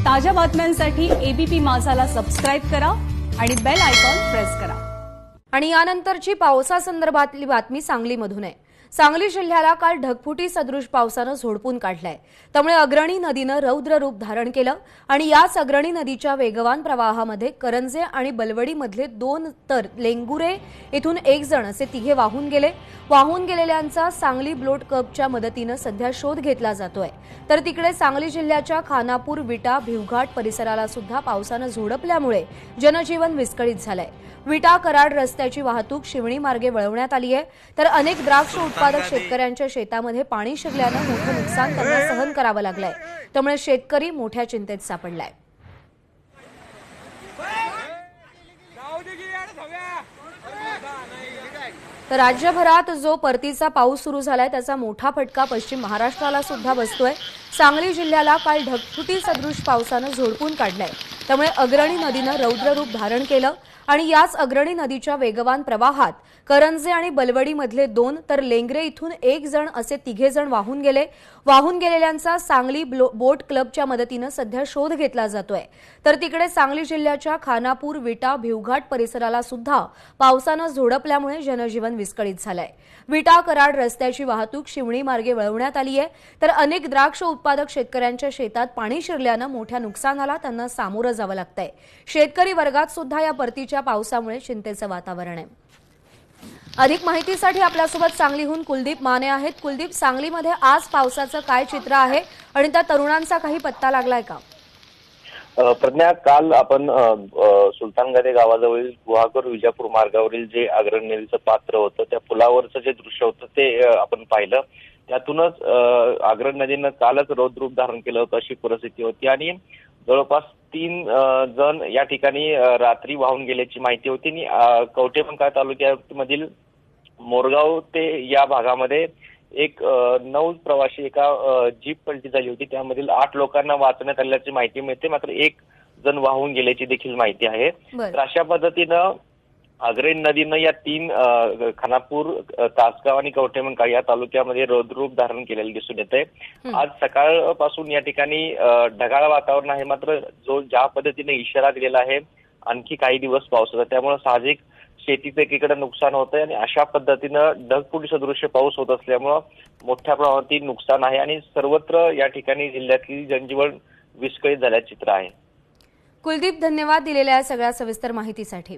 ताज्या बातम्यांसाठी ABP माझाला subscribe करा आणि बेल आयकॉन प्रेस करा। आणि यानंतरची पावसासंदर्भातली बातमी सांगलीमधून आहे। सांगली जिल्ह्याला काल ढगफुटी सदृश पावसानं झोडपून काढलंय। त्यामुळे अग्रणी नदीनं रौद्र रूप धारण केलं आणि याच अग्रणी नदीच्या वेगवान प्रवाहामध्ये करंजे आणि बलवडी मधले 2 तर लेंगुरे इथून 1 जण असे तिघे वाहून गेले। वाहून गेलेल्यांचा सांगली बोट क्लबच्या मदतीनं सध्या शोध घेतला जातोय। तर तिकडे सांगली जिल्ह्याच्या खानापूर, विटा, भिवघाट परिसराला सुद्धा पावसानं झोडपल्यामुळे जनजीवन विस्कळीत झालंय। विटा कराड रस्त्याची वाहतूक शिवणी मार्गे वळवण्यात आली आहे। तर अनेक द्राक्ष उत्पादक शेतकऱ्यांच्या शेतामध्ये पाणी शिरल्यानं मोठं नुकसान त्यांना सहन करावं लागलंय। त्यामुळे शेतकरी मोठ्या चिंतेत सापडलाय। तर राज्यभरात जो परतीचा पाऊस सुरू झालाय त्याचा मोठा फटका पश्चिम महाराष्ट्राला सुद्धा बसतोय। सांगली जिल्ह्याला काल ढगफुटी सदृश पावसानं झोडपून काढलंय। त्यामुळे अग्रणी नदीनं रौद्र रूप धारण केलं आणि याच अग्रणी नदीच्या वेगवान प्रवाहात करंजे आणि बलवडी मधले 2 तर लेंगरे इथून 1 जण असे तिघे जण वाहून गेले। वाहून गेलेल्यांचा सांगली बोट क्लबच्या मदतीनं सध्या शोध घेतला जातोय। तर तिकडे सांगली जिल्ह्याच्या खानापूर, विटा, भिवघाट परिसराला सुद्धा पावसानं झोडपल्यामुळे जनजीवन विस्कळीत झालंय। विटा कराड रस्त्याची वाहतूक शिवणी मार्गे वळवण्यात आली आहे। तर अनेक द्राक्ष उत्पादक शेतकऱ्यांच्या शेतात पाणी शिरल्यानं मोठ्या नुकसानाला त्यांना सामोरं जावं लागतंय। शेतकरी वर्गात सुद्धा या परतीच्या पावसामुळे चिंतेचं वातावरण आहे। अधिक माहितीसाठी आपल्यासोबत सांगलीहून कुलदीप माने आहेत। कुलदीप, सांगलीमध्ये आज पावसाचं काय चित्र आहे आणि त्या तरुणांचा काही पत्ता लागलाय का? प्रज्ञा, काल आपण सुलतानगडे गावाजवळील गुहागर विजापूर मार्गावरील जे अग्रणी नदीचं पात्र होतं त्या पुलावरचं जे दृश्य होतं ते आपण पाहिलं। त्यातूनच अग्रणी नदीनं कालच रौद्र रूप धारण केलं होतं अशी परिस्थिती होती आणि जवळपास 3 जण या ठिकाणी रात्री वाहून गेल्याची माहिती होती आणि कवठेमंकाळ तालुक्यामधील मोरगाव ते या भागामध्ये एक 9 प्रवासी एका जीप पलटी झाली होती। त्यामधील 8 लोकांना वाचवण्यात आल्याची माहिती मिळते, मात्र 1 जण वाहून गेल्याची देखील माहिती आहे। तर अशा पद्धतीनं अग्रणी नदीनं या 3 खानापूर, तासगाव आणि कवठेमंकाळ या तालुक्यामध्ये रौद्र रूप धारण केलेलं दिसून येतंय। आज सकाळपासून या ठिकाणी ढगाळ वातावरण आहे, मात्र ज्या पद्धतीने इशारा दिलेला आहे आणखी काही दिवस पावसाचा, त्यामुळे साहजिक शेतीचं एकीकडे नुकसान होतंय आणि अशा पद्धतीनं ढगफुटी सदृश्य पाऊस होत असल्यामुळं मोठ्या प्रमाणात नुकसान आहे आणि सर्वत्र या ठिकाणी जिल्ह्यातली जनजीवन विस्कळीत झाल्याचं चित्र आहे। कुलदीप, धन्यवाद दिलेल्या सगळ्या सविस्तर माहितीसाठी।